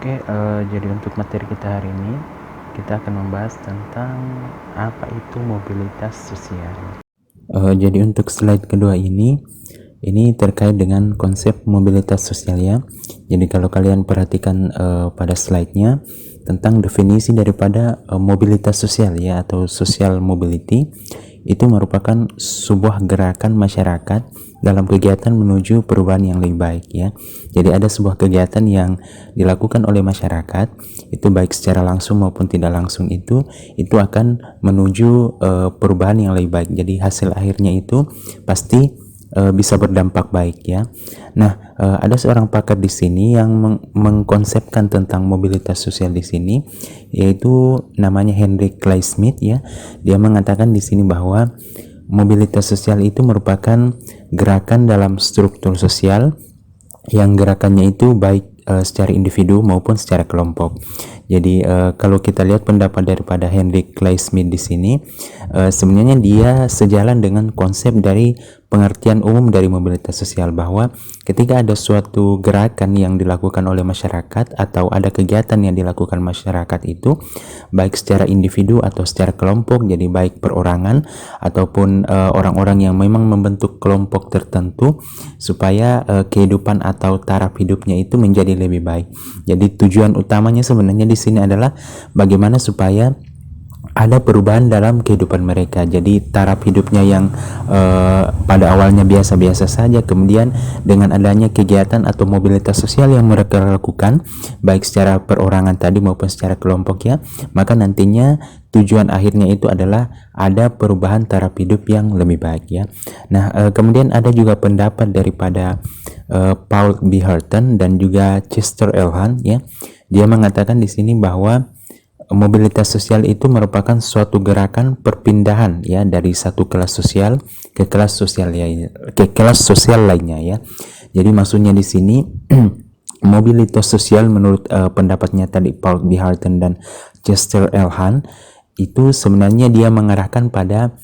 Jadi untuk materi kita hari ini, kita akan membahas tentang apa itu mobilitas sosial. Jadi untuk slide kedua ini terkait dengan konsep mobilitas sosial ya. Jadi kalau kalian perhatikan pada slide-nya tentang definisi daripada mobilitas sosial ya, atau social mobility, itu merupakan sebuah gerakan masyarakat dalam kegiatan menuju perubahan yang lebih baik ya. Jadi ada sebuah kegiatan yang dilakukan oleh masyarakat, itu baik secara langsung maupun tidak langsung, itu akan menuju perubahan yang lebih baik. Jadi hasil akhirnya itu pasti bisa berdampak baik ya. Nah, ada seorang pakar di sini yang mengkonsepkan tentang mobilitas sosial di sini, yaitu namanya Henry Clay Smith ya. Dia mengatakan di sini bahwa mobilitas sosial itu merupakan gerakan dalam struktur sosial yang gerakannya itu baik secara individu maupun secara kelompok. Jadi kalau kita lihat pendapat daripada Henry Clay Smith di sini, sebenarnya dia sejalan dengan konsep dari pengertian umum dari mobilitas sosial, bahwa ketika ada suatu gerakan yang dilakukan oleh masyarakat atau ada kegiatan yang dilakukan masyarakat itu baik secara individu atau secara kelompok, jadi baik perorangan ataupun orang-orang yang memang membentuk kelompok tertentu supaya kehidupan atau taraf hidupnya itu menjadi lebih baik. Jadi tujuan utamanya sebenarnya di sini adalah bagaimana supaya ada perubahan dalam kehidupan mereka. Jadi taraf hidupnya yang pada awalnya biasa-biasa saja, kemudian dengan adanya kegiatan atau mobilitas sosial yang mereka lakukan baik secara perorangan tadi maupun secara kelompok ya, maka nantinya tujuan akhirnya itu adalah ada perubahan taraf hidup yang lebih baik ya. Nah, kemudian ada juga pendapat daripada Paul B. Hurton dan juga Chester L. Hunt ya. Dia mengatakan di sini bahwa mobilitas sosial itu merupakan suatu gerakan perpindahan ya dari satu kelas sosial ke kelas sosial lainnya ya. Jadi maksudnya di sini mobilitas sosial menurut pendapatnya tadi Paul B. Hurton dan Chester L. Hunt itu sebenarnya dia mengarahkan pada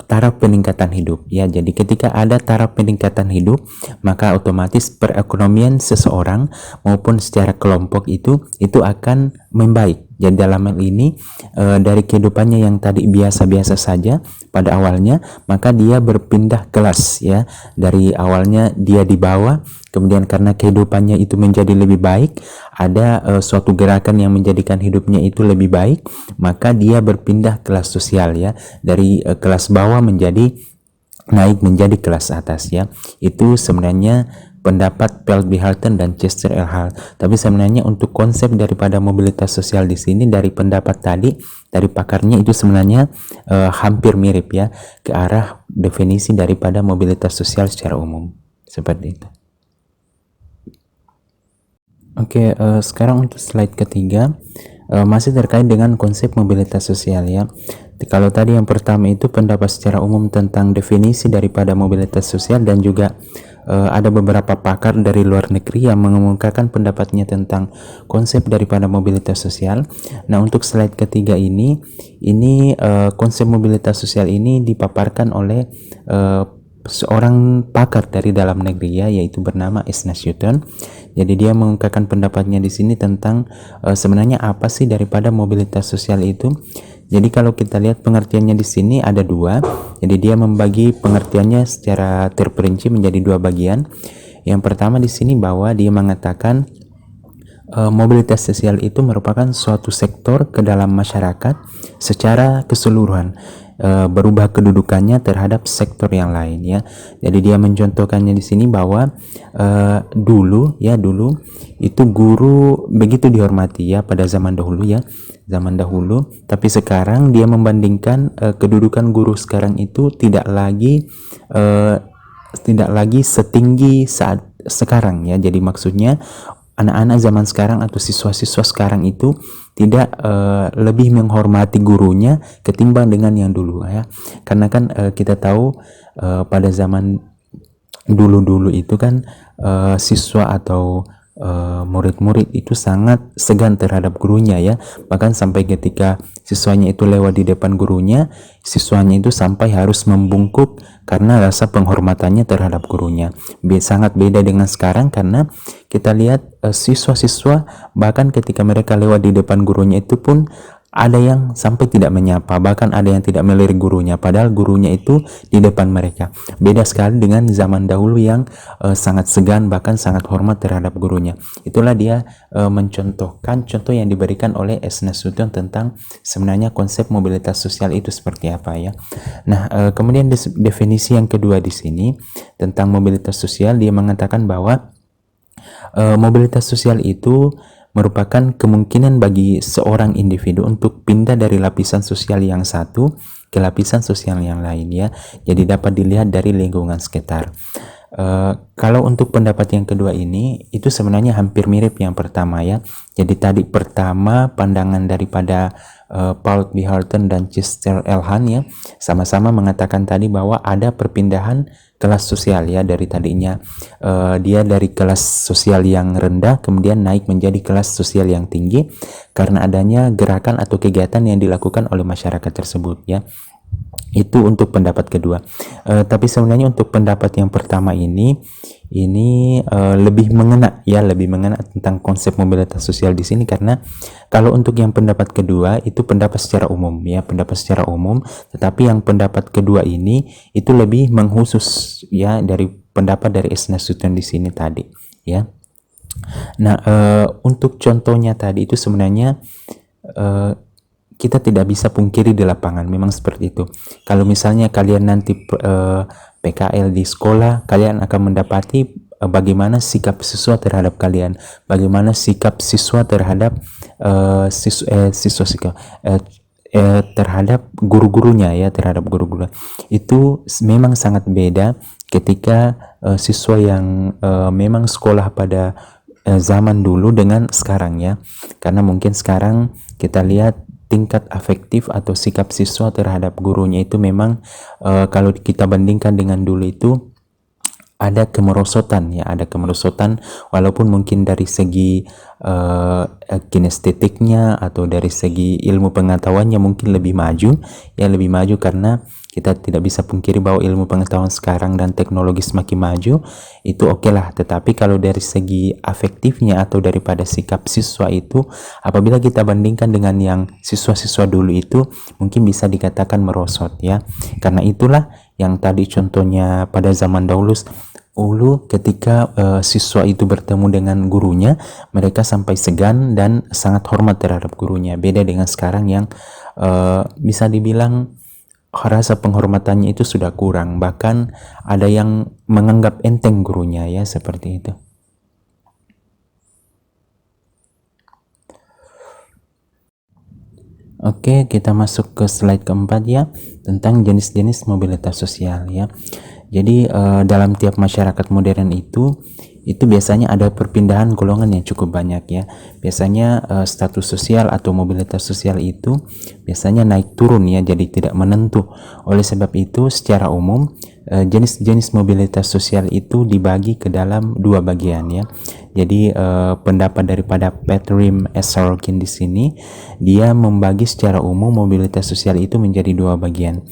taraf peningkatan hidup ya. Jadi ketika ada taraf peningkatan hidup, maka otomatis perekonomian seseorang maupun secara kelompok itu akan membaik. Jadi dalam hal ini dari kehidupannya yang tadi biasa-biasa saja pada awalnya, maka dia berpindah kelas ya. Dari awalnya dia di bawah, kemudian karena kehidupannya itu menjadi lebih baik, ada suatu gerakan yang menjadikan hidupnya itu lebih baik, maka dia berpindah kelas sosial ya, dari kelas bawah menjadi naik menjadi kelas atas ya. Itu sebenarnya pendapat Paul B. Hurton dan Chester L. Hunt. Tapi sebenarnya untuk konsep daripada mobilitas sosial di sini dari pendapat tadi dari pakarnya itu sebenarnya hampir mirip ya, ke arah definisi daripada mobilitas sosial secara umum seperti itu. Sekarang untuk slide ketiga masih terkait dengan konsep mobilitas sosial ya. Kalau tadi yang pertama itu pendapat secara umum tentang definisi daripada mobilitas sosial, dan juga ada beberapa pakar dari luar negeri yang mengemukakan pendapatnya tentang konsep daripada mobilitas sosial. Nah, untuk slide ketiga ini konsep mobilitas sosial ini dipaparkan oleh seorang pakar dari dalam negeri ya, yaitu bernama Isaac Newton. Jadi dia mengungkapkan pendapatnya di sini tentang sebenarnya apa sih daripada mobilitas sosial itu. Jadi kalau kita lihat pengertiannya di sini ada dua. Jadi dia membagi pengertiannya secara terperinci menjadi dua bagian. Yang pertama di sini bahwa dia mengatakan mobilitas sosial itu merupakan suatu sektor ke dalam masyarakat secara keseluruhan, berubah kedudukannya terhadap sektor yang lain ya. Jadi dia mencontohkannya di sini bahwa dulu itu guru begitu dihormati ya pada zaman dahulu, tapi sekarang dia membandingkan kedudukan guru sekarang itu tidak lagi setinggi saat sekarang ya. Jadi maksudnya anak-anak zaman sekarang atau siswa-siswa sekarang itu tidak lebih menghormati gurunya ketimbang dengan yang dulu ya. Karena kan kita tahu pada zaman dulu itu kan siswa atau murid-murid itu sangat segan terhadap gurunya ya, bahkan sampai ketika siswanya itu lewat di depan gurunya, siswanya itu sampai harus membungkuk karena rasa penghormatannya terhadap gurunya. Sangat beda dengan sekarang, karena kita lihat siswa-siswa bahkan ketika mereka lewat di depan gurunya itu pun ada yang sampai tidak menyapa, bahkan ada yang tidak melirik gurunya, padahal gurunya itu di depan mereka. Beda sekali dengan zaman dahulu yang sangat segan, bahkan sangat hormat terhadap gurunya. Itulah dia mencontohkan contoh yang diberikan oleh S. Nasution tentang sebenarnya konsep mobilitas sosial itu seperti apa ya. Nah, kemudian definisi yang kedua di sini tentang mobilitas sosial, dia mengatakan bahwa mobilitas sosial itu merupakan kemungkinan bagi seorang individu untuk pindah dari lapisan sosial yang satu ke lapisan sosial yang lain ya. Jadi dapat dilihat dari lingkungan sekitar. Kalau untuk pendapat yang kedua ini, itu sebenarnya hampir mirip yang pertama ya. Jadi tadi pertama pandangan daripada Paul B. Harton dan Chester L. Han ya, sama-sama mengatakan tadi bahwa ada perpindahan kelas sosial ya, dari tadinya dia dari kelas sosial yang rendah kemudian naik menjadi kelas sosial yang tinggi karena adanya gerakan atau kegiatan yang dilakukan oleh masyarakat tersebut ya. Itu untuk pendapat kedua. Tapi sebenarnya untuk pendapat yang pertama ini lebih mengena ya, lebih mengena tentang konsep mobilitas sosial di sini, karena kalau untuk yang pendapat kedua itu pendapat secara umum ya, pendapat secara umum, tetapi yang pendapat kedua ini itu lebih mengkhusus ya dari pendapat dari S. Nasution di sini tadi ya. Nah, untuk contohnya tadi itu sebenarnya kita tidak bisa pungkiri di lapangan, memang seperti itu. Kalau misalnya kalian nanti PKL di sekolah, kalian akan mendapati bagaimana sikap siswa terhadap kalian, bagaimana sikap siswa terhadap terhadap guru-gurunya ya, terhadap guru-guru. Itu memang sangat beda ketika siswa yang memang sekolah pada zaman dulu dengan sekarang ya. Karena mungkin sekarang kita lihat tingkat afektif atau sikap siswa terhadap gurunya itu memang kalau kita bandingkan dengan dulu itu ada kemerosotan ya, ada kemerosotan, walaupun mungkin dari segi kinestetiknya atau dari segi ilmu pengetahuannya mungkin lebih maju ya, lebih maju, karena kita tidak bisa pungkiri bahwa ilmu pengetahuan sekarang dan teknologi semakin maju, itu oke lah. Tetapi kalau dari segi afektifnya atau daripada sikap siswa itu, apabila kita bandingkan dengan yang siswa-siswa dulu itu, mungkin bisa dikatakan merosot ya. Karena itulah yang tadi contohnya pada zaman dahulu ketika siswa itu bertemu dengan gurunya, mereka sampai segan dan sangat hormat terhadap gurunya. Beda dengan sekarang yang bisa dibilang rasa penghormatannya itu sudah kurang, bahkan ada yang menganggap enteng gurunya ya, seperti itu. Oke, kita masuk ke slide keempat ya, tentang jenis-jenis mobilitas sosial ya. Jadi dalam tiap masyarakat modern itu biasanya ada perpindahan golongan yang cukup banyak ya. Biasanya status sosial atau mobilitas sosial itu biasanya naik turun ya, jadi tidak menentu. Oleh sebab itu secara umum jenis-jenis mobilitas sosial itu dibagi ke dalam dua bagian ya. Jadi pendapat daripada Patrick S. Sorokin di sini, dia membagi secara umum mobilitas sosial itu menjadi dua bagian.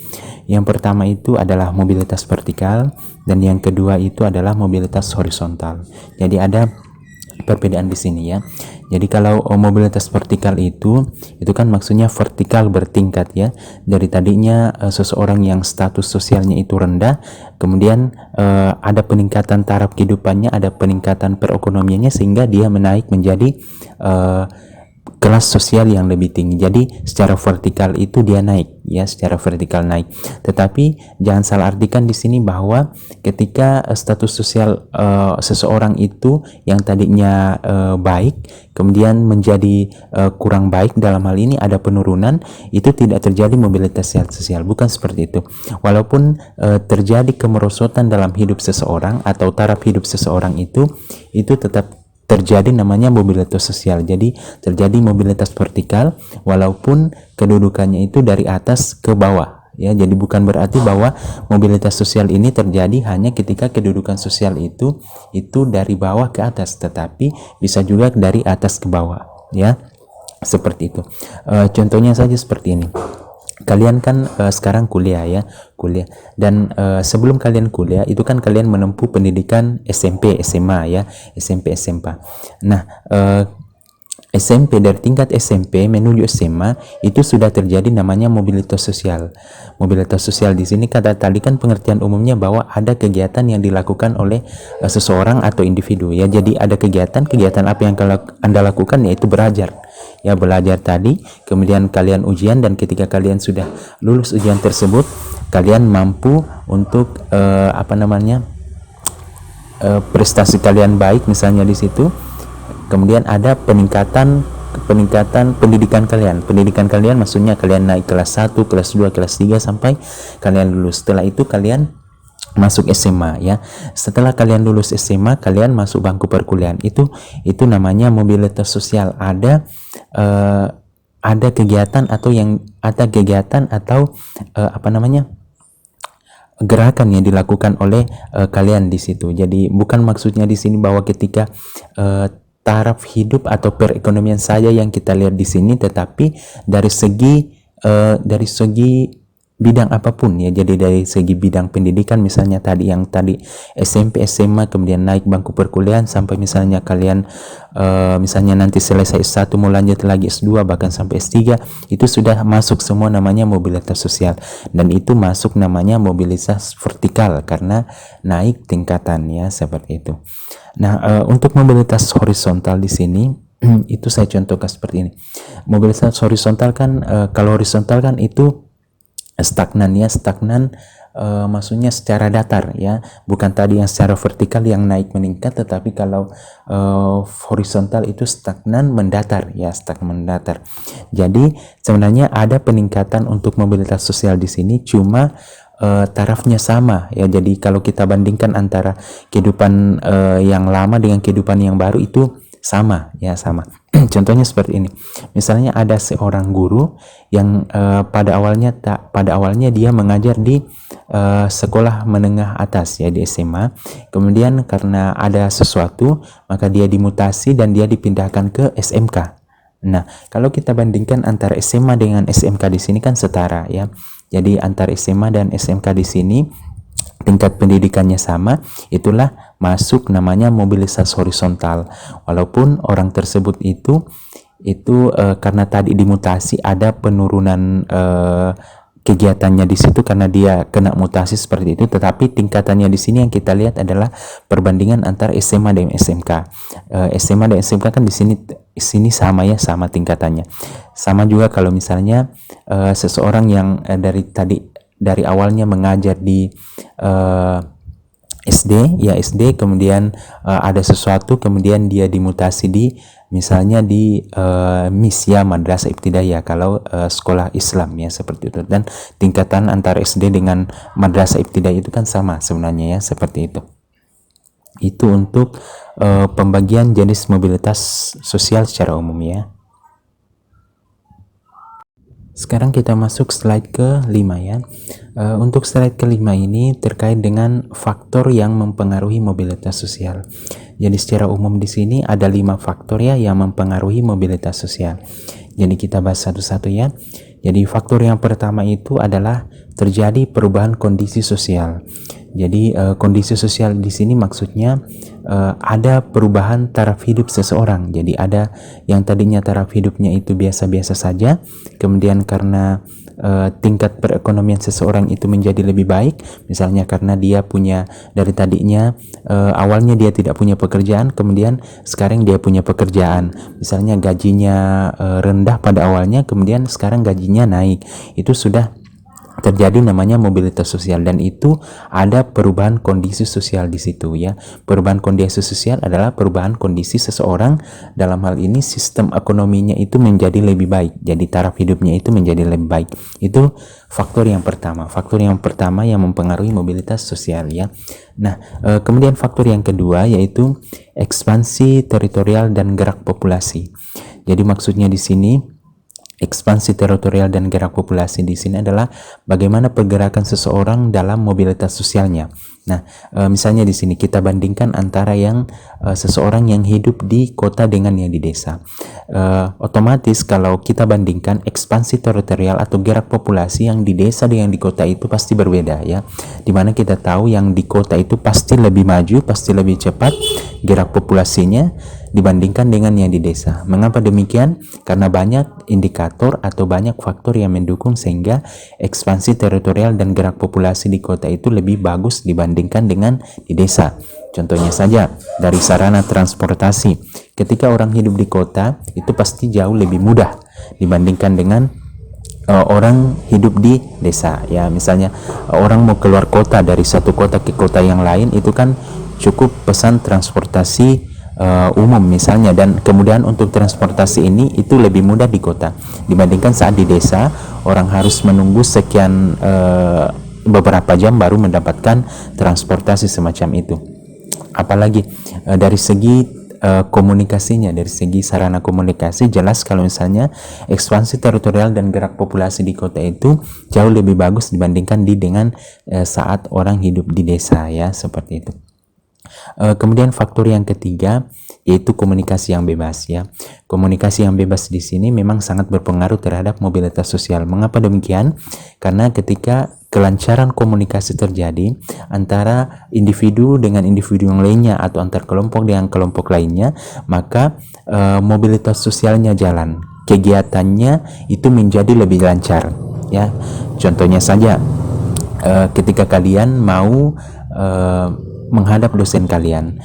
Yang pertama itu adalah mobilitas vertikal, dan yang kedua itu adalah mobilitas horizontal. Jadi ada perbedaan di sini ya. Jadi kalau mobilitas vertikal itu kan maksudnya vertikal bertingkat ya. Dari tadinya seseorang yang status sosialnya itu rendah, kemudian ada peningkatan taraf kehidupannya, ada peningkatan perekonomiannya, sehingga dia menaik menjadi kelas sosial yang lebih tinggi. Jadi secara vertikal itu dia naik ya, secara vertikal naik. Tetapi jangan salah artikan di sini bahwa ketika status sosial seseorang itu yang tadinya baik kemudian menjadi kurang baik, dalam hal ini ada penurunan, itu tidak terjadi mobilitas sosial, bukan seperti itu. Walaupun terjadi kemerosotan dalam hidup seseorang atau taraf hidup seseorang itu tetap terjadi namanya mobilitas sosial. Jadi terjadi mobilitas vertikal walaupun kedudukannya itu dari atas ke bawah ya. Jadi bukan berarti bahwa mobilitas sosial ini terjadi hanya ketika kedudukan sosial itu dari bawah ke atas, tetapi bisa juga dari atas ke bawah, ya, seperti itu. Contohnya saja seperti ini. Kalian kan sekarang kuliah, ya, kuliah, dan sebelum kalian kuliah itu kan kalian menempuh pendidikan SMP, SMA, ya, SMP, SMA. Nah, SMP, dari tingkat SMP menuju SMA itu sudah terjadi namanya mobilitas sosial. Mobilitas sosial di sini kata tadi kan pengertian umumnya bahwa ada kegiatan yang dilakukan oleh seseorang atau individu, ya. Jadi ada kegiatan apa yang Anda lakukan, yaitu belajar. Ya, belajar tadi, kemudian kalian ujian, dan ketika kalian sudah lulus ujian tersebut, kalian mampu untuk prestasi kalian baik misalnya di situ. Kemudian ada peningkatan pendidikan kalian maksudnya kalian naik kelas 1, kelas 2, kelas 3 sampai kalian lulus. Setelah itu kalian masuk SMA, ya. Setelah kalian lulus SMA, kalian masuk bangku perkuliahan. Itu namanya mobilitas sosial. Ada kegiatan atau gerakan yang dilakukan oleh kalian di situ. Jadi bukan maksudnya di sini bahwa ketika taraf hidup atau perekonomian saja yang kita lihat di sini, tetapi dari segi bidang apapun, ya. Jadi dari segi bidang pendidikan, misalnya tadi SMP, SMA, kemudian naik bangku perkuliahan sampai misalnya kalian misalnya nanti selesai S1 mau lanjut lagi S2 bahkan sampai S3, itu sudah masuk semua namanya mobilitas sosial, dan itu masuk namanya mobilitas vertikal karena naik tingkatan, ya, seperti itu. Nah, untuk mobilitas horizontal di sini itu saya contohkan seperti ini. Mobilitas horizontal kan kalau horizontal kan itu stagnan, ya. Stagnan maksudnya secara datar, ya, bukan tadi yang secara vertikal yang naik meningkat, tetapi kalau horizontal itu stagnan mendatar, ya, stagnan mendatar. Jadi sebenarnya ada peningkatan untuk mobilitas sosial di sini, cuma tarafnya sama, ya. Jadi kalau kita bandingkan antara kehidupan yang lama dengan kehidupan yang baru itu sama, ya, sama. Contohnya seperti ini. Misalnya ada seorang guru yang pada awalnya dia mengajar di sekolah menengah atas, ya, di SMA. Kemudian karena ada sesuatu, maka dia dimutasi dan dia dipindahkan ke SMK. Nah, kalau kita bandingkan antara SMA dengan SMK di sini kan setara, ya. Jadi antara SMA dan SMK di sini tingkat pendidikannya sama, itulah masuk namanya mobilitas horizontal. Walaupun orang tersebut itu karena tadi dimutasi ada penurunan kegiatannya di situ karena dia kena mutasi seperti itu, tetapi tingkatannya di sini yang kita lihat adalah perbandingan antara SMA dan SMK. SMA dan SMK kan di sini sama, ya, sama tingkatannya. Sama juga kalau misalnya seseorang yang dari awalnya mengajar di SD, ya, SD, kemudian ada sesuatu, kemudian dia dimutasi di misalnya di MIS, ya, Madrasah Ibtidaiyah kalau sekolah Islam, ya, seperti itu. Dan tingkatan antara SD dengan Madrasah Ibtidaiyah itu kan sama sebenarnya, ya, seperti itu. Itu untuk pembagian jenis mobilitas sosial secara umum, ya. Sekarang kita masuk slide ke-5, ya. Untuk slide ke-5 ini terkait dengan faktor yang mempengaruhi mobilitas sosial. Jadi secara umum di sini ada 5 faktor, ya, yang mempengaruhi mobilitas sosial. Jadi kita bahas satu-satu, ya. Jadi faktor yang pertama itu adalah terjadi perubahan kondisi sosial. Jadi kondisi sosial di sini maksudnya ada perubahan taraf hidup seseorang. Jadi ada yang tadinya taraf hidupnya itu biasa-biasa saja, kemudian karena tingkat perekonomian seseorang itu menjadi lebih baik, misalnya karena dia punya dari tadinya awalnya dia tidak punya pekerjaan, kemudian sekarang dia punya pekerjaan, misalnya gajinya rendah pada awalnya, kemudian sekarang gajinya naik, itu sudah terjadi namanya mobilitas sosial, dan itu ada perubahan kondisi sosial di situ, ya. Perubahan kondisi sosial adalah perubahan kondisi seseorang, dalam hal ini sistem ekonominya itu menjadi lebih baik, jadi taraf hidupnya itu menjadi lebih baik. Itu faktor yang pertama yang mempengaruhi mobilitas sosial, ya. Nah, kemudian faktor yang kedua yaitu ekspansi teritorial dan gerak populasi. Jadi maksudnya di sini Ekspansi teritorial dan gerak populasi di sini adalah bagaimana pergerakan seseorang dalam mobilitas sosialnya. Nah, misalnya di sini kita bandingkan antara yang seseorang yang hidup di kota dengan yang di desa. Otomatis kalau kita bandingkan ekspansi teritorial atau gerak populasi yang di desa dengan di kota itu pasti berbeda ya. Dimana kita tahu yang di kota itu pasti lebih maju, pasti lebih cepat gerak populasinya dibandingkan dengan yang di desa. Mengapa demikian? Karena banyak indikator atau banyak faktor yang mendukung sehingga ekspansi teritorial dan gerak populasi di kota itu lebih bagus dibandingkan dengan di desa. Contohnya saja dari sarana transportasi. Ketika orang hidup di kota itu pasti jauh lebih mudah dibandingkan dengan orang hidup di desa ya. Misalnya orang mau keluar kota dari satu kota ke kota yang lain itu kan cukup pesan transportasi umum misalnya, dan kemudian untuk transportasi ini itu lebih mudah di kota dibandingkan saat di desa orang harus menunggu sekian beberapa jam baru mendapatkan transportasi semacam itu. Apalagi dari segi komunikasinya, dari segi sarana komunikasi, jelas kalau misalnya ekspansi teritorial dan gerak populasi di kota itu jauh lebih bagus dibandingkan dengan saat orang hidup di desa ya, seperti itu. Kemudian faktor yang ketiga yaitu komunikasi yang bebas ya. Komunikasi yang bebas di sini memang sangat berpengaruh terhadap mobilitas sosial. Mengapa demikian? Karena ketika kelancaran komunikasi terjadi antara individu dengan individu yang lainnya atau antar kelompok dengan kelompok lainnya, maka mobilitas sosialnya jalan, kegiatannya itu menjadi lebih lancar ya. Contohnya saja ketika kalian mau menghadap dosen kalian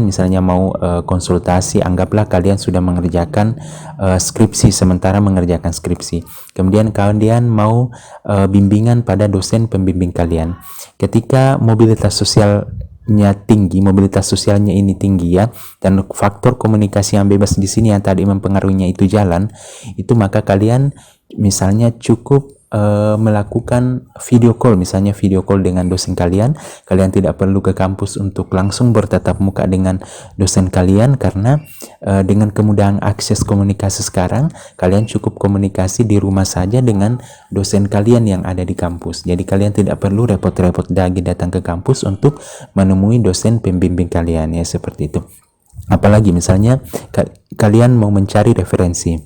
misalnya mau konsultasi, anggaplah kalian sudah mengerjakan skripsi, sementara mengerjakan skripsi, kemudian kalian mau bimbingan pada dosen pembimbing kalian. Ketika mobilitas sosialnya ini tinggi ya, dan faktor komunikasi yang bebas di sini yang tadi mempengaruhinya itu jalan, itu maka kalian misalnya cukup melakukan video call, misalnya video call dengan dosen kalian tidak perlu ke kampus untuk langsung bertatap muka dengan dosen kalian, karena dengan kemudahan akses komunikasi sekarang kalian cukup komunikasi di rumah saja dengan dosen kalian yang ada di kampus. Jadi kalian tidak perlu repot-repot lagi datang ke kampus untuk menemui dosen pembimbing kalian ya, seperti itu. Apalagi misalnya kalian mau mencari referensi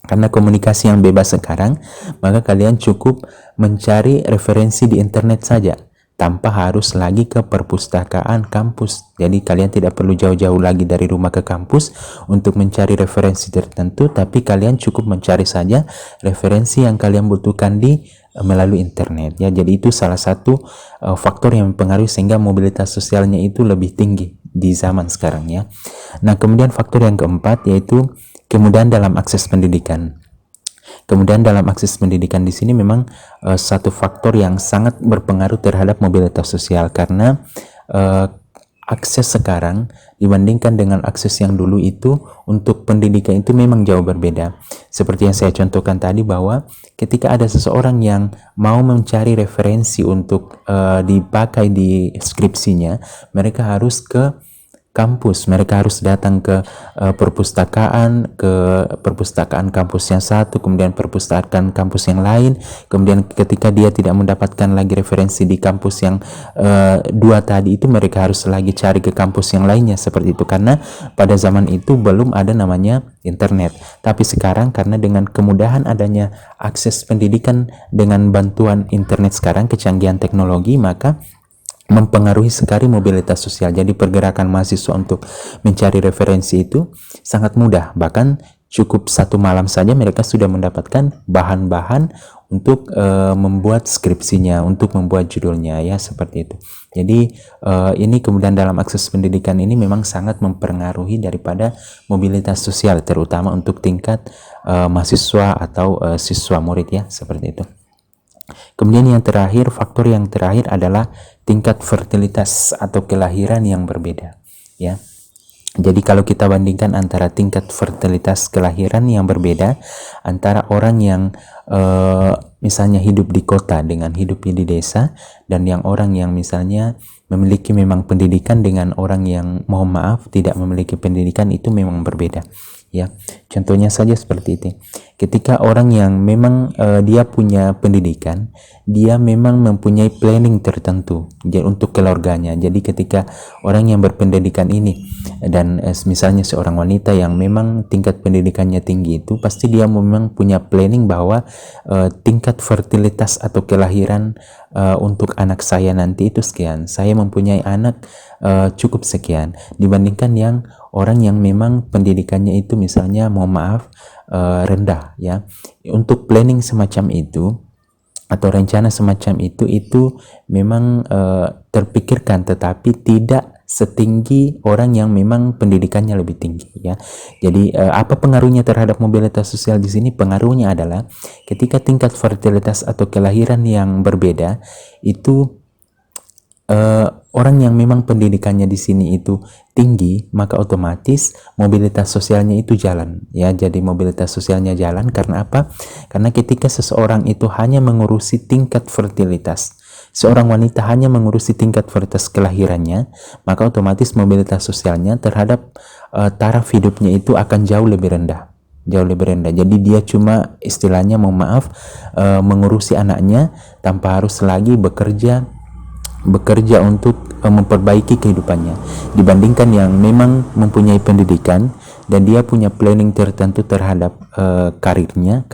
karena komunikasi yang bebas sekarang, maka kalian cukup mencari referensi di internet saja tanpa harus lagi ke perpustakaan kampus. Jadi kalian tidak perlu jauh-jauh lagi dari rumah ke kampus untuk mencari referensi tertentu, tapi kalian cukup mencari saja referensi yang kalian butuhkan melalui internet ya. Jadi itu salah satu faktor yang mempengaruhi sehingga mobilitas sosialnya itu lebih tinggi di zaman sekarang ya. Nah, kemudian faktor yang keempat yaitu kemudahan dalam akses pendidikan. Kemudian dalam akses pendidikan di sini memang satu faktor yang sangat berpengaruh terhadap mobilitas sosial, karena akses sekarang dibandingkan dengan akses yang dulu itu untuk pendidikan itu memang jauh berbeda. Seperti yang saya contohkan tadi, bahwa ketika ada seseorang yang mau mencari referensi untuk dipakai di skripsinya, mereka harus ke kampus, mereka harus datang ke perpustakaan kampus yang satu, kemudian perpustakaan kampus yang lain, kemudian ketika dia tidak mendapatkan lagi referensi di kampus yang dua tadi itu, mereka harus lagi cari ke kampus yang lainnya, seperti itu. Karena pada zaman itu belum ada namanya internet, tapi sekarang karena dengan kemudahan adanya akses pendidikan dengan bantuan internet sekarang, kecanggihan teknologi, maka mempengaruhi sekali mobilitas sosial. Jadi pergerakan mahasiswa untuk mencari referensi itu sangat mudah, bahkan cukup satu malam saja mereka sudah mendapatkan bahan-bahan untuk membuat skripsinya, untuk membuat judulnya ya, seperti itu. Jadi ini kemudian dalam akses pendidikan ini memang sangat mempengaruhi daripada mobilitas sosial, terutama untuk tingkat mahasiswa atau siswa murid ya, seperti itu. Kemudian yang terakhir, faktor yang terakhir adalah tingkat fertilitas atau kelahiran yang berbeda ya. Jadi kalau kita bandingkan antara tingkat fertilitas kelahiran yang berbeda antara orang yang misalnya hidup di kota dengan hidup di desa, dan yang orang yang misalnya memiliki memang pendidikan dengan orang yang mohon maaf tidak memiliki pendidikan, itu memang berbeda. ya. Contohnya saja seperti itu. Ketika orang yang memang dia punya pendidikan, dia memang mempunyai planning tertentu untuk keluarganya. Jadi ketika orang yang berpendidikan ini dan misalnya seorang wanita yang memang tingkat pendidikannya tinggi, itu pasti dia memang punya planning bahwa tingkat fertilitas atau kelahiran untuk anak saya nanti itu sekian, saya mempunyai anak cukup sekian, dibandingkan yang orang yang memang pendidikannya itu misalnya mohon maaf rendah, ya. Untuk planning semacam itu atau rencana semacam itu memang terpikirkan, tetapi tidak setinggi orang yang memang pendidikannya lebih tinggi, ya. Jadi apa pengaruhnya terhadap mobilitas sosial di sini? Pengaruhnya adalah ketika tingkat fertilitas atau kelahiran yang berbeda itu, orang yang memang pendidikannya di sini itu tinggi, maka otomatis mobilitas sosialnya itu jalan, ya. Jadi mobilitas sosialnya jalan karena apa? Karena ketika seseorang itu hanya mengurusi tingkat fertilitas, seorang wanita hanya mengurusi tingkat fertilitas kelahirannya, maka otomatis mobilitas sosialnya terhadap taraf hidupnya itu akan jauh lebih rendah. Jadi dia cuma istilahnya mohon maaf mengurusi anaknya tanpa harus lagi bekerja untuk memperbaiki kehidupannya, dibandingkan yang memang mempunyai pendidikan dan dia punya planning tertentu terhadap karirnya.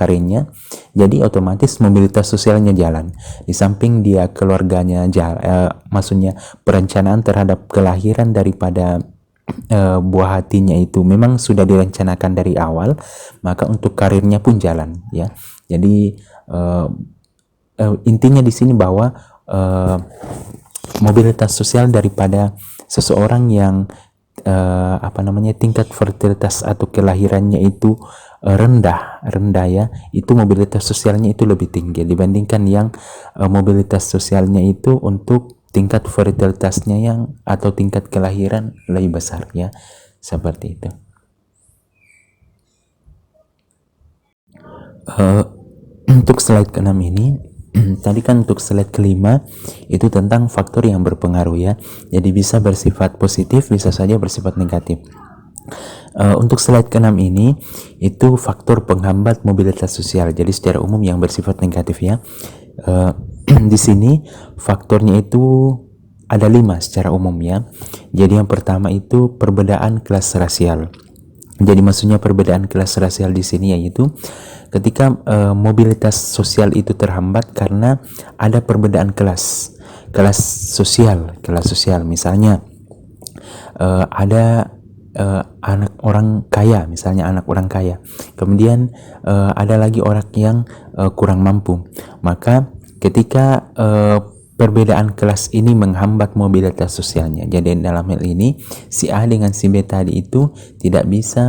Jadi otomatis mobilitas sosialnya jalan. Di samping dia keluarganya maksudnya perencanaan terhadap kelahiran daripada buah hatinya itu memang sudah direncanakan dari awal, maka untuk karirnya pun jalan, ya. Jadi intinya di sini bahwa mobilitas sosial daripada seseorang yang tingkat fertilitas atau kelahirannya itu rendah, ya, itu mobilitas sosialnya itu lebih tinggi dibandingkan yang mobilitas sosialnya itu untuk tingkat fertilitasnya yang atau tingkat kelahiran lebih besar, ya, seperti itu. Untuk slide ke-6 ini, tadi kan untuk slide kelima itu tentang faktor yang berpengaruh, ya. Jadi bisa bersifat positif, bisa saja bersifat negatif. Untuk slide ke-6 ini itu faktor penghambat mobilitas sosial. Jadi secara umum yang bersifat negatif, ya. Di sini faktornya itu ada 5 secara umum, ya. Jadi yang pertama itu perbedaan kelas rasial. Jadi maksudnya perbedaan kelas rasial di sini yaitu ketika mobilitas sosial itu terhambat karena ada perbedaan kelas sosial. Misalnya ada anak orang kaya, kemudian ada lagi orang yang kurang mampu. Maka ketika perbedaan kelas ini menghambat mobilitas sosialnya, jadi dalam hal ini si A dengan si B tadi itu tidak bisa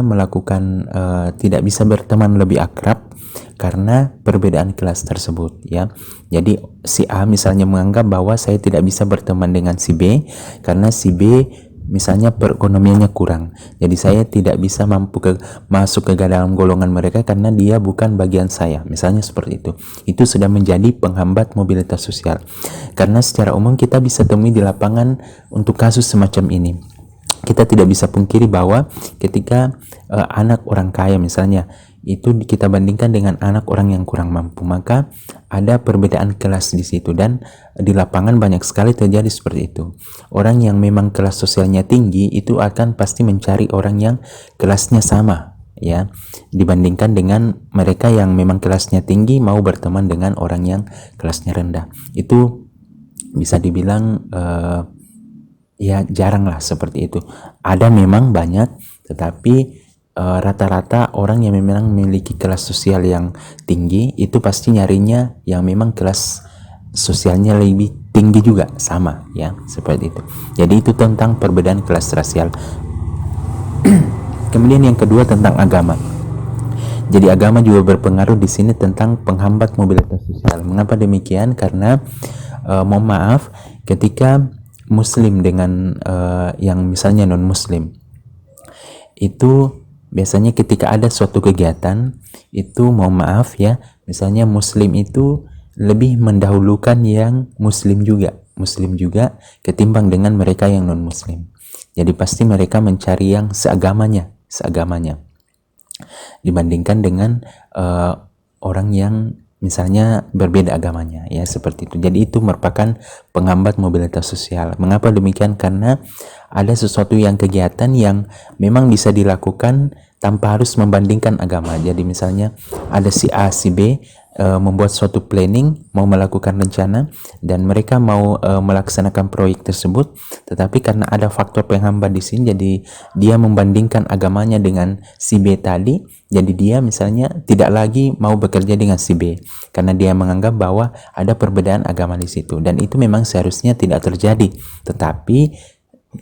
berteman lebih akrab karena perbedaan kelas tersebut, ya. Jadi si A misalnya menganggap bahwa saya tidak bisa berteman dengan si B karena si B misalnya perekonomiannya kurang, jadi saya tidak bisa masuk ke dalam golongan mereka karena dia bukan bagian saya, misalnya seperti itu. Itu sudah menjadi penghambat mobilitas sosial, karena secara umum kita bisa temui di lapangan untuk kasus semacam ini. Kita tidak bisa pungkiri bahwa ketika anak orang kaya misalnya itu kita bandingkan dengan anak orang yang kurang mampu, maka ada perbedaan kelas di situ, dan di lapangan banyak sekali terjadi seperti itu. Orang yang memang kelas sosialnya tinggi itu akan pasti mencari orang yang kelasnya sama, ya, dibandingkan dengan mereka yang memang kelasnya tinggi mau berteman dengan orang yang kelasnya rendah. Itu bisa dibilang ya jarang lah seperti itu. Ada memang banyak, tetapi rata-rata orang yang memang memiliki kelas sosial yang tinggi itu pasti nyarinya yang memang kelas sosialnya lebih tinggi juga, sama, ya, seperti itu. Jadi itu tentang perbedaan kelas rasial. Kemudian yang kedua tentang agama. Jadi agama juga berpengaruh di sini tentang penghambat mobilitas sosial. Mengapa demikian? Karena mohon maaf, ketika muslim dengan yang misalnya non muslim itu biasanya ketika ada suatu kegiatan itu mohon maaf, ya, misalnya muslim itu lebih mendahulukan yang muslim juga ketimbang dengan mereka yang non muslim. Jadi pasti mereka mencari yang seagamanya. dibandingkan dengan orang yang misalnya berbeda agamanya, ya seperti itu. Jadi itu merupakan penghambat mobilitas sosial. Mengapa demikian? Karena ada sesuatu yang kegiatan yang memang bisa dilakukan tanpa harus membandingkan agama. Jadi misalnya ada si A, si B membuat suatu planning, mau melakukan rencana, dan mereka mau melaksanakan proyek tersebut, tetapi karena ada faktor penghambat di sini, jadi dia membandingkan agamanya dengan si B tadi. Jadi dia misalnya tidak lagi mau bekerja dengan si B karena dia menganggap bahwa ada perbedaan agama di situ, dan itu memang seharusnya tidak terjadi. Tetapi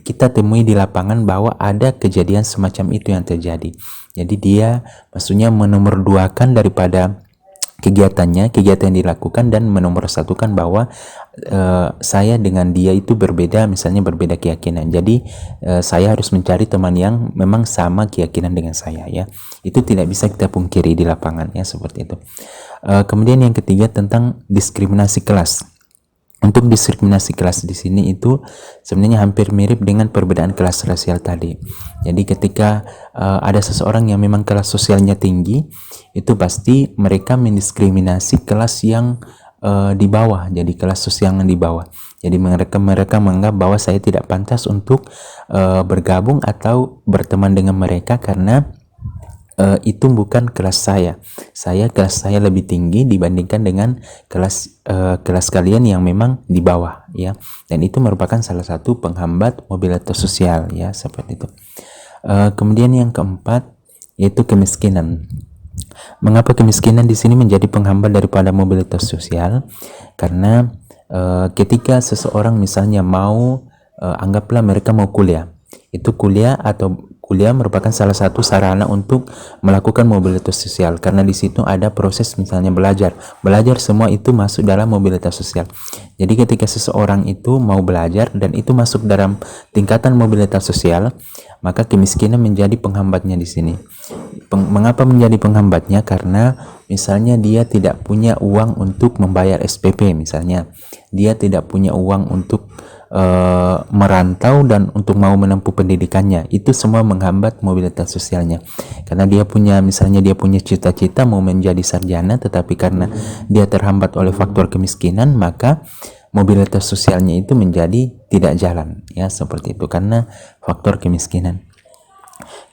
kita temui di lapangan bahwa ada kejadian semacam itu yang terjadi. Jadi dia maksudnya menomorduakan daripada kegiatan yang dilakukan dan menomorsatukan bahwa saya dengan dia itu berbeda, misalnya berbeda keyakinan. Jadi saya harus mencari teman yang memang sama keyakinan dengan saya, ya. Itu tidak bisa kita pungkiri di lapangan, ya, seperti itu. Kemudian yang ketiga tentang diskriminasi kelas. Untuk diskriminasi kelas di sini itu sebenarnya hampir mirip dengan perbedaan kelas rasial tadi. Jadi ketika ada seseorang yang memang kelas sosialnya tinggi, itu pasti mereka mendiskriminasi kelas yang di bawah, jadi kelas sosial yang di bawah. Jadi mereka menganggap bahwa saya tidak pantas untuk bergabung atau berteman dengan mereka karena itu bukan kelas saya. Kelas saya lebih tinggi dibandingkan dengan kelas kalian yang memang di bawah, ya. Dan itu merupakan salah satu penghambat mobilitas sosial, ya, seperti itu. Kemudian yang keempat yaitu kemiskinan. Mengapa kemiskinan di sini menjadi penghambat daripada mobilitas sosial? Karena ketika seseorang misalnya mau anggaplah mereka mau kuliah. Itu kuliah merupakan salah satu sarana untuk melakukan mobilitas sosial, karena di situ ada proses misalnya belajar semua itu masuk dalam mobilitas sosial. Jadi ketika seseorang itu mau belajar dan itu masuk dalam tingkatan mobilitas sosial, maka kemiskinan menjadi penghambatnya di sini. Mengapa menjadi penghambatnya? Karena misalnya dia tidak punya uang untuk membayar SPP, misalnya dia tidak punya uang untuk merantau dan untuk mau menempuh pendidikannya. Itu semua menghambat mobilitas sosialnya, karena dia punya cita-cita mau menjadi sarjana, tetapi karena dia terhambat oleh faktor kemiskinan, maka mobilitas sosialnya itu menjadi tidak jalan, ya, seperti itu karena faktor kemiskinan.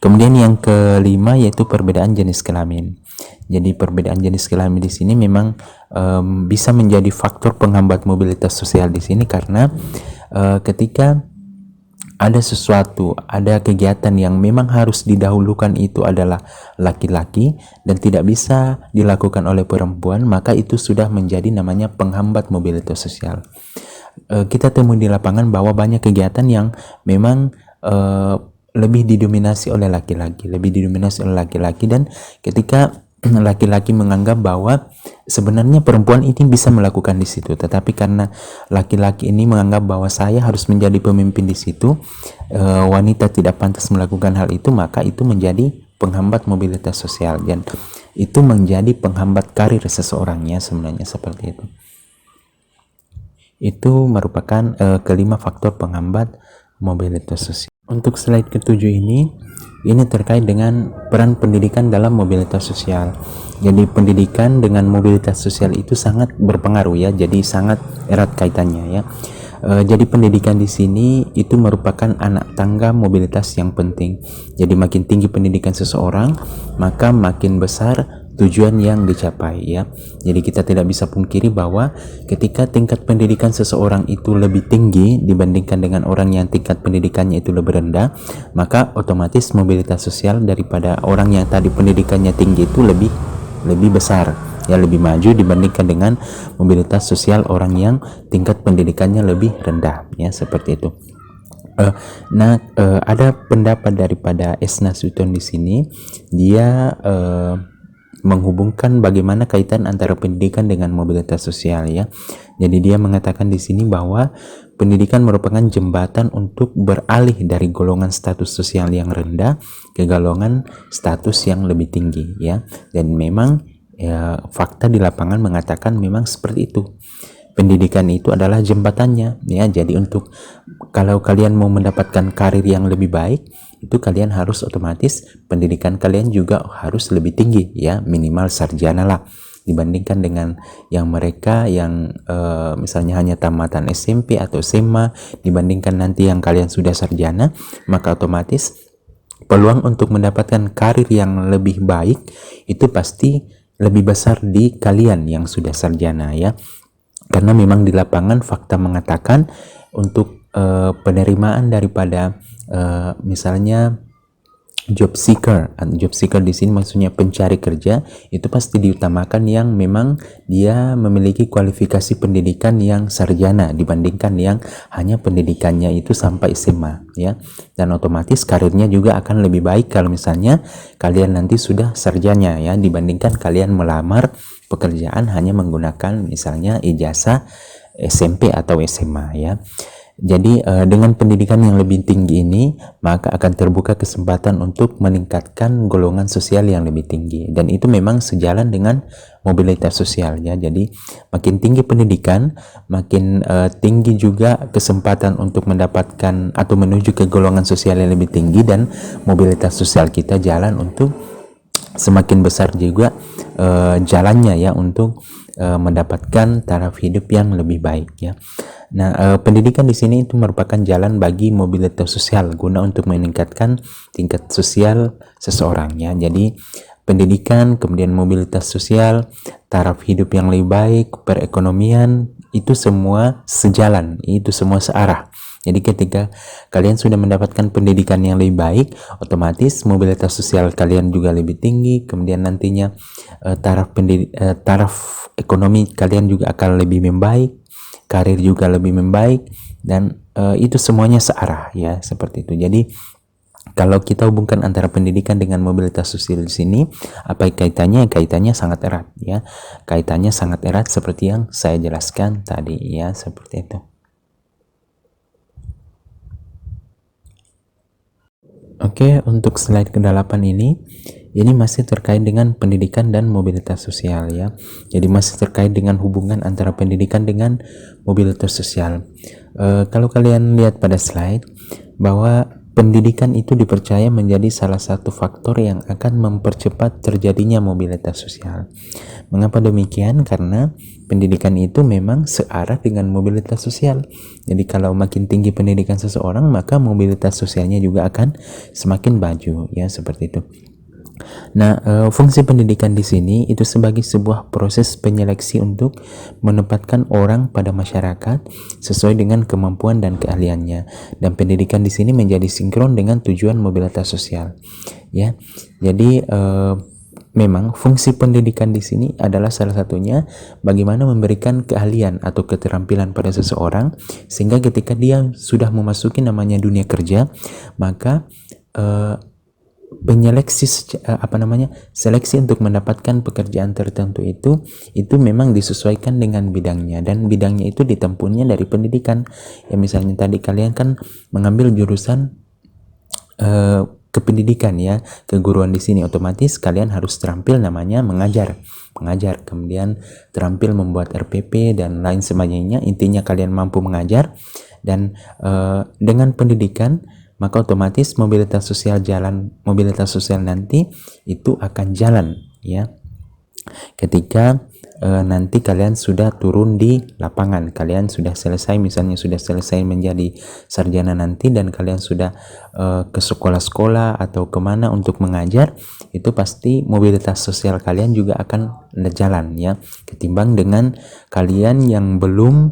Kemudian yang kelima yaitu perbedaan jenis kelamin. Jadi perbedaan jenis kelamin di sini memang bisa menjadi faktor penghambat mobilitas sosial di sini, karena ketika ada kegiatan yang memang harus didahulukan itu adalah laki-laki dan tidak bisa dilakukan oleh perempuan, maka itu sudah menjadi namanya penghambat mobilitas sosial. Kita temui di lapangan bahwa banyak kegiatan yang memang lebih didominasi oleh laki-laki, dan ketika laki-laki menganggap bahwa sebenarnya perempuan ini bisa melakukan di situ, tetapi karena laki-laki ini menganggap bahwa saya harus menjadi pemimpin di situ, wanita tidak pantas melakukan hal itu, maka itu menjadi penghambat mobilitas sosial dan itu menjadi penghambat karir seseorangnya, sebenarnya seperti itu. Itu merupakan kelima faktor penghambat mobilitas sosial. Untuk slide ketujuh ini terkait dengan peran pendidikan dalam mobilitas sosial. Jadi pendidikan dengan mobilitas sosial itu sangat berpengaruh, ya. Jadi sangat erat kaitannya, ya. Jadi pendidikan di sini itu merupakan anak tangga mobilitas yang penting. Jadi makin tinggi pendidikan seseorang, maka makin besar tujuan yang dicapai, ya. Jadi kita tidak bisa pungkiri bahwa ketika tingkat pendidikan seseorang itu lebih tinggi dibandingkan dengan orang yang tingkat pendidikannya itu lebih rendah, maka otomatis mobilitas sosial daripada orang yang tadi pendidikannya tinggi itu lebih besar, ya, lebih maju dibandingkan dengan mobilitas sosial orang yang tingkat pendidikannya lebih rendah, ya, seperti itu. Ada pendapat daripada S. Nasution di sini. Dia menghubungkan bagaimana kaitan antara pendidikan dengan mobilitas sosial, ya. Jadi dia mengatakan di sini bahwa pendidikan merupakan jembatan untuk beralih dari golongan status sosial yang rendah ke golongan status yang lebih tinggi, ya. Dan memang fakta di lapangan mengatakan memang seperti itu. Pendidikan itu adalah jembatannya, ya. Jadi untuk kalau kalian mau mendapatkan karir yang lebih baik, itu kalian harus otomatis pendidikan kalian juga harus lebih tinggi ya, minimal sarjana lah, dibandingkan dengan yang mereka yang misalnya hanya tamatan SMP atau SMA. Dibandingkan nanti yang kalian sudah sarjana, maka otomatis peluang untuk mendapatkan karir yang lebih baik itu pasti lebih besar di kalian yang sudah sarjana ya. Karena memang di lapangan fakta mengatakan untuk penerimaan daripada misalnya job seeker di sini maksudnya pencari kerja, itu pasti diutamakan yang memang dia memiliki kualifikasi pendidikan yang sarjana dibandingkan yang hanya pendidikannya itu sampai SMA ya. Dan otomatis karirnya juga akan lebih baik kalau misalnya kalian nanti sudah sarjana ya, dibandingkan kalian melamar pekerjaan hanya menggunakan misalnya ijazah SMP atau SMA ya. Jadi dengan pendidikan yang lebih tinggi ini, maka akan terbuka kesempatan untuk meningkatkan golongan sosial yang lebih tinggi, dan itu memang sejalan dengan mobilitas sosial ya. Jadi makin tinggi pendidikan, makin tinggi juga kesempatan untuk mendapatkan atau menuju ke golongan sosial yang lebih tinggi, dan mobilitas sosial kita jalan untuk semakin besar juga jalannya ya untuk mendapatkan taraf hidup yang lebih baik ya. Nah, pendidikan di sini itu merupakan jalan bagi mobilitas sosial guna untuk meningkatkan tingkat sosial seseorang ya. Jadi pendidikan, kemudian mobilitas sosial, taraf hidup yang lebih baik, perekonomian, itu semua sejalan, itu semua searah. Jadi ketika kalian sudah mendapatkan pendidikan yang lebih baik, otomatis mobilitas sosial kalian juga lebih tinggi, kemudian nantinya taraf ekonomi kalian juga akan lebih membaik, karir juga lebih membaik, dan itu semuanya searah ya, seperti itu. Jadi kalau kita hubungkan antara pendidikan dengan mobilitas sosial di sini, apa kaitannya? Kaitannya sangat erat ya. Kaitannya sangat erat seperti yang saya jelaskan tadi ya, seperti itu. Oke, untuk slide ke-8 ini masih terkait dengan pendidikan dan mobilitas sosial ya. Jadi masih terkait dengan hubungan antara pendidikan dengan mobilitas sosial. Kalau kalian lihat pada slide bahwa pendidikan itu dipercaya menjadi salah satu faktor yang akan mempercepat terjadinya mobilitas sosial. Mengapa demikian? Karena pendidikan itu memang searah dengan mobilitas sosial. Jadi kalau makin tinggi pendidikan seseorang, maka mobilitas sosialnya juga akan semakin maju ya, seperti itu. Nah, fungsi pendidikan di sini itu sebagai sebuah proses penyeleksi untuk menempatkan orang pada masyarakat sesuai dengan kemampuan dan keahliannya. Dan pendidikan di sini menjadi sinkron dengan tujuan mobilitas sosial. Ya, jadi memang fungsi pendidikan di sini adalah salah satunya bagaimana memberikan keahlian atau keterampilan pada seseorang sehingga ketika dia sudah memasuki namanya dunia kerja, maka seleksi untuk mendapatkan pekerjaan tertentu itu memang disesuaikan dengan bidangnya, dan bidangnya itu ditempuhnya dari pendidikan. Ya misalnya tadi kalian kan mengambil jurusan kependidikan ya, keguruan di sini, otomatis kalian harus terampil namanya mengajar, kemudian terampil membuat RPP dan lain sebagainya. Intinya kalian mampu mengajar, dan dengan pendidikan maka otomatis mobilitas sosial nanti itu akan jalan ya. Ketika nanti kalian sudah turun di lapangan, kalian sudah selesai, misalnya sudah selesai menjadi sarjana nanti, dan kalian sudah ke sekolah-sekolah atau kemana untuk mengajar, itu pasti mobilitas sosial kalian juga akan jalan ya, ketimbang dengan kalian yang belum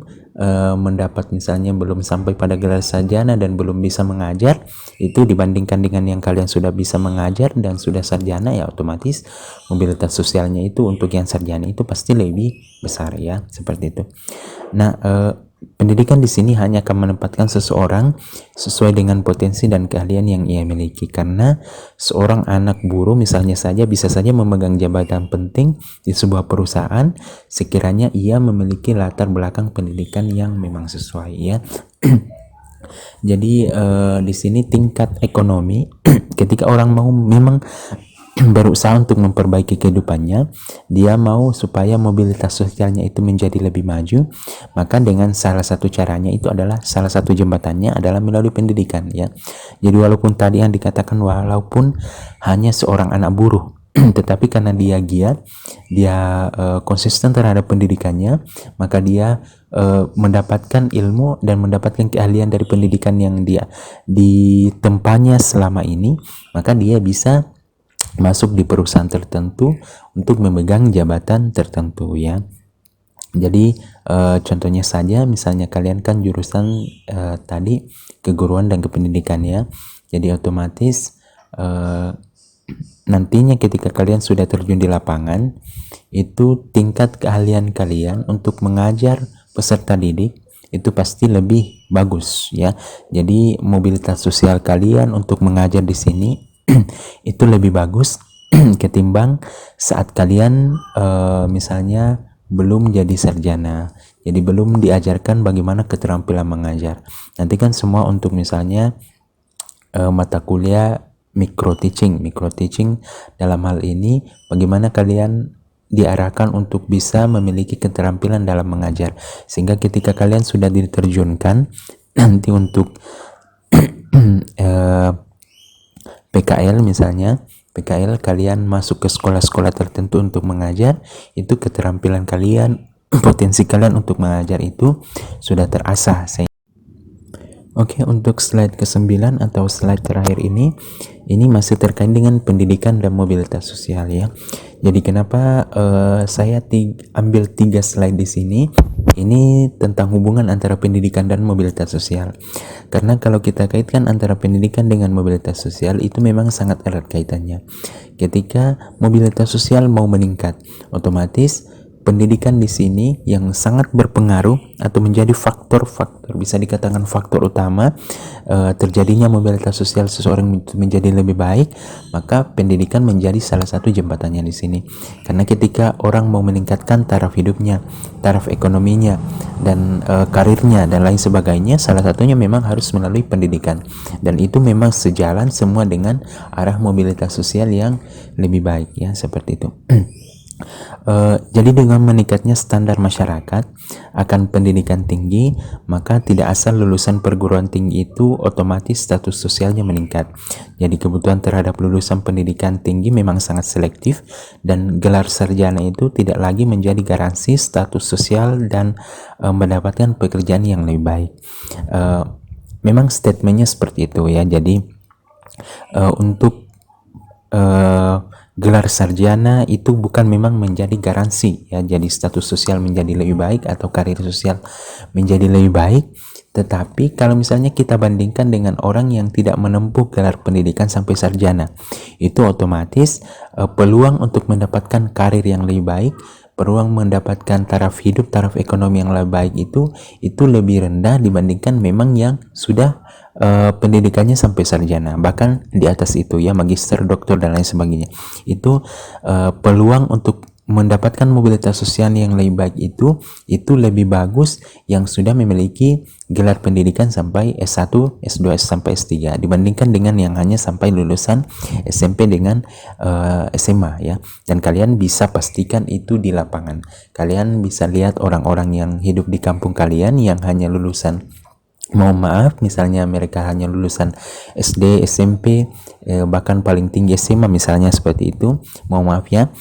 mendapat, misalnya belum sampai pada gelar sarjana dan belum bisa mengajar. Itu dibandingkan dengan yang kalian sudah bisa mengajar dan sudah sarjana, ya otomatis mobilitas sosialnya itu untuk yang sarjana itu pasti lebih besar ya, seperti itu. Nah, pendidikan di sini hanya akan menempatkan seseorang sesuai dengan potensi dan keahlian yang ia miliki, karena seorang anak buruh misalnya saja bisa saja memegang jabatan penting di sebuah perusahaan sekiranya ia memiliki latar belakang pendidikan yang memang sesuai ya. Jadi di sini tingkat ekonomi ketika orang mau memang berusaha untuk memperbaiki kehidupannya, dia mau supaya mobilitas sosialnya itu menjadi lebih maju, maka dengan salah satu caranya itu adalah, salah satu jembatannya adalah melalui pendidikan, ya. Jadi walaupun tadi yang dikatakan walaupun hanya seorang anak buruh tetapi karena dia giat, dia konsisten terhadap pendidikannya, maka dia mendapatkan ilmu dan mendapatkan keahlian dari pendidikan yang dia ditempanya selama ini, maka dia bisa masuk di perusahaan tertentu untuk memegang jabatan tertentu, ya. Jadi contohnya saja, misalnya kalian kan jurusan tadi keguruan dan kependidikan, ya. Jadi otomatis nantinya ketika kalian sudah terjun di lapangan, itu tingkat keahlian kalian untuk mengajar peserta didik itu pasti lebih bagus, ya. Jadi mobilitas sosial kalian untuk mengajar di sini itu lebih bagus ketimbang saat kalian misalnya belum jadi sarjana, jadi belum diajarkan bagaimana keterampilan mengajar. Nanti kan semua untuk misalnya mata kuliah micro teaching dalam hal ini bagaimana kalian diarahkan untuk bisa memiliki keterampilan dalam mengajar, sehingga ketika kalian sudah diterjunkan nanti untuk PKL misalnya, kalian masuk ke sekolah-sekolah tertentu untuk mengajar, itu keterampilan kalian, potensi kalian untuk mengajar itu sudah terasah. Oke, untuk slide ke-9 atau slide terakhir ini masih terkait dengan pendidikan dan mobilitas sosial, ya. Jadi kenapa saya ambil 3 slide di sini? Ini tentang hubungan antara pendidikan dan mobilitas sosial. Karena kalau kita kaitkan antara pendidikan dengan mobilitas sosial itu memang sangat erat kaitannya. Ketika mobilitas sosial mau meningkat, otomatis pendidikan di sini yang sangat berpengaruh atau menjadi faktor-faktor, bisa dikatakan faktor utama terjadinya mobilitas sosial seseorang itu menjadi lebih baik, maka pendidikan menjadi salah satu jembatannya di sini. Karena ketika orang mau meningkatkan taraf hidupnya, taraf ekonominya, dan karirnya dan lain sebagainya, salah satunya memang harus melalui pendidikan, dan itu memang sejalan semua dengan arah mobilitas sosial yang lebih baik, ya, seperti itu. Jadi dengan meningkatnya standar masyarakat akan pendidikan tinggi, maka tidak asal lulusan perguruan tinggi itu otomatis status sosialnya meningkat. Jadi kebutuhan terhadap lulusan pendidikan tinggi memang sangat selektif, dan gelar sarjana itu tidak lagi menjadi garansi status sosial dan mendapatkan pekerjaan yang lebih baik. Memang statementnya seperti itu, ya. Jadi untuk gelar sarjana itu bukan memang menjadi garansi, ya, jadi status sosial menjadi lebih baik atau karir sosial menjadi lebih baik. Tetapi kalau misalnya kita bandingkan dengan orang yang tidak menempuh gelar pendidikan sampai sarjana, itu otomatis peluang untuk mendapatkan karir yang lebih baik, peluang mendapatkan taraf hidup, taraf ekonomi yang lebih baik itu lebih rendah dibandingkan memang yang sudah pendidikannya sampai sarjana, bahkan di atas itu, ya, magister, doktor, dan lain sebagainya. Itu peluang untuk mendapatkan mobilitas sosial yang lebih baik itu lebih bagus yang sudah memiliki gelar pendidikan sampai S1, S2, sampai S3 dibandingkan dengan yang hanya sampai lulusan SMP dengan SMA, ya. Dan kalian bisa pastikan itu di lapangan. Kalian bisa lihat orang-orang yang hidup di kampung kalian yang hanya lulusan, mohon maaf, misalnya mereka hanya lulusan SD, SMP, bahkan paling tinggi SMA misalnya, seperti itu, mohon maaf, ya.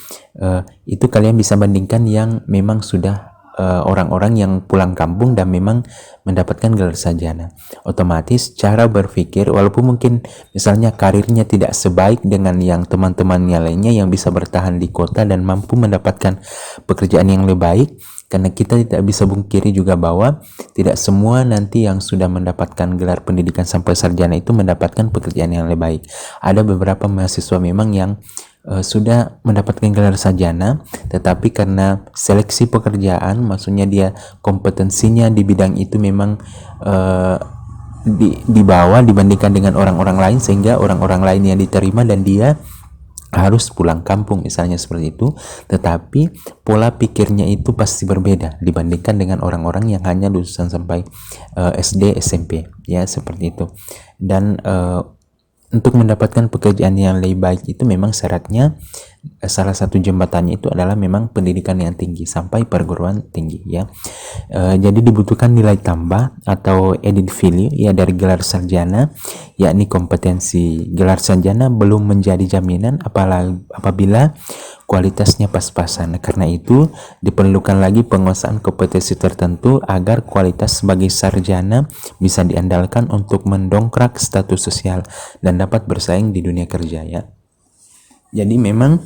Itu kalian bisa bandingkan yang memang sudah orang-orang yang pulang kampung dan memang mendapatkan gelar sarjana. Otomatis cara berpikir, walaupun mungkin misalnya karirnya tidak sebaik dengan yang teman-temannya lainnya yang bisa bertahan di kota dan mampu mendapatkan pekerjaan yang lebih baik, karena kita tidak bisa pungkiri juga bahwa tidak semua nanti yang sudah mendapatkan gelar pendidikan sampai sarjana itu mendapatkan pekerjaan yang lebih baik. Ada beberapa mahasiswa memang yang sudah mendapatkan gelar sarjana, tetapi karena seleksi pekerjaan, maksudnya dia kompetensinya di bidang itu memang di bawah dibandingkan dengan orang-orang lain, sehingga orang-orang lain yang diterima dan dia harus pulang kampung, misalnya seperti itu. Tetapi pola pikirnya itu pasti berbeda dibandingkan dengan orang-orang yang hanya lulusan sampai SD, SMP, ya, seperti itu. Dan untuk mendapatkan pekerjaan yang lebih baik itu memang syaratnya salah satu jembatannya itu adalah memang pendidikan yang tinggi sampai perguruan tinggi ya. Jadi dibutuhkan nilai tambah atau added value ya dari gelar sarjana, yakni kompetensi. Gelar sarjana belum menjadi jaminan apabila kualitasnya pas-pasan. Karena itu diperlukan lagi penguasaan kompetensi tertentu agar kualitas sebagai sarjana bisa diandalkan untuk mendongkrak status sosial dan dapat bersaing di dunia kerja ya. Jadi memang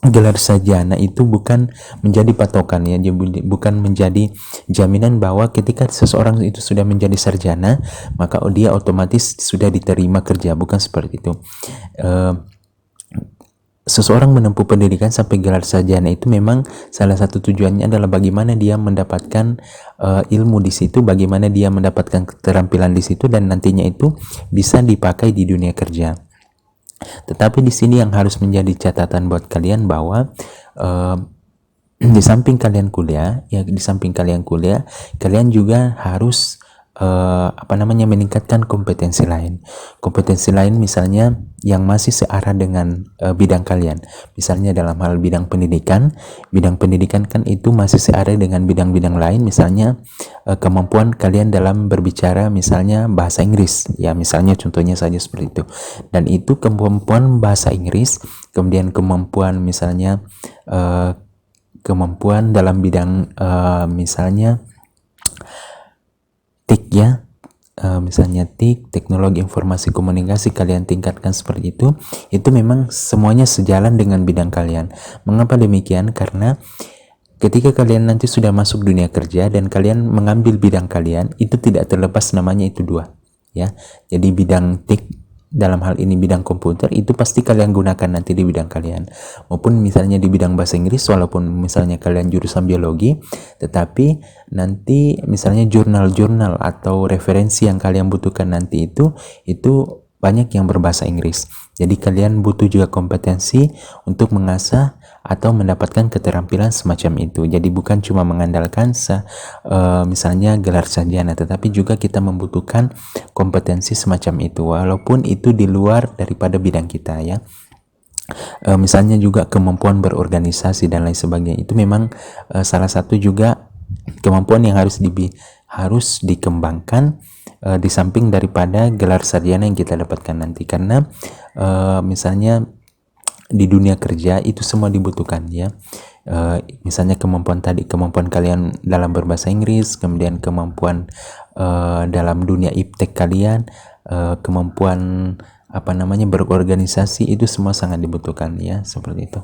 gelar sarjana itu bukan menjadi patokan ya, bukan menjadi jaminan bahwa ketika seseorang itu sudah menjadi sarjana maka dia otomatis sudah diterima kerja, bukan seperti itu. Seseorang menempuh pendidikan sampai gelar sarjana itu memang salah satu tujuannya adalah bagaimana dia mendapatkan ilmu di situ, bagaimana dia mendapatkan keterampilan di situ dan nantinya itu bisa dipakai di dunia kerja. Tetapi di sini yang harus menjadi catatan buat kalian bahwa di samping kalian kuliah, kalian juga harus meningkatkan kompetensi lain. Kompetensi lain misalnya yang masih searah dengan bidang kalian. Misalnya dalam hal bidang pendidikan kan itu masih searah dengan bidang-bidang lain, misalnya kemampuan kalian dalam berbicara misalnya bahasa Inggris. Ya, misalnya contohnya saja seperti itu. Dan itu kemampuan bahasa Inggris, kemudian kemampuan misalnya kemampuan dalam bidang misalnya TIK ya, misalnya TIK, teknologi informasi komunikasi, kalian tingkatkan seperti itu memang semuanya sejalan dengan bidang kalian. Mengapa demikian? Karena ketika kalian nanti sudah masuk dunia kerja dan kalian mengambil bidang kalian, itu tidak terlepas namanya itu dua ya. Jadi bidang TIK dalam hal ini bidang komputer itu pasti kalian gunakan nanti di bidang kalian, maupun misalnya di bidang bahasa Inggris walaupun misalnya kalian jurusan biologi, tetapi nanti misalnya jurnal-jurnal atau referensi yang kalian butuhkan nanti itu banyak yang berbahasa Inggris. Jadi kalian butuh juga kompetensi untuk mengasah atau mendapatkan keterampilan semacam itu. Jadi bukan cuma mengandalkan misalnya gelar sarjana, tetapi juga kita membutuhkan kompetensi semacam itu walaupun itu di luar daripada bidang kita ya. Misalnya juga kemampuan berorganisasi dan lain sebagainya, itu memang salah satu juga kemampuan yang harus dikembangkan di samping daripada gelar sarjana yang kita dapatkan nanti. Karena misalnya di dunia kerja itu semua dibutuhkan ya. Misalnya kemampuan kalian dalam berbahasa Inggris, kemudian kemampuan dalam dunia iptek kalian, kemampuan berorganisasi, itu semua sangat dibutuhkan ya, seperti itu.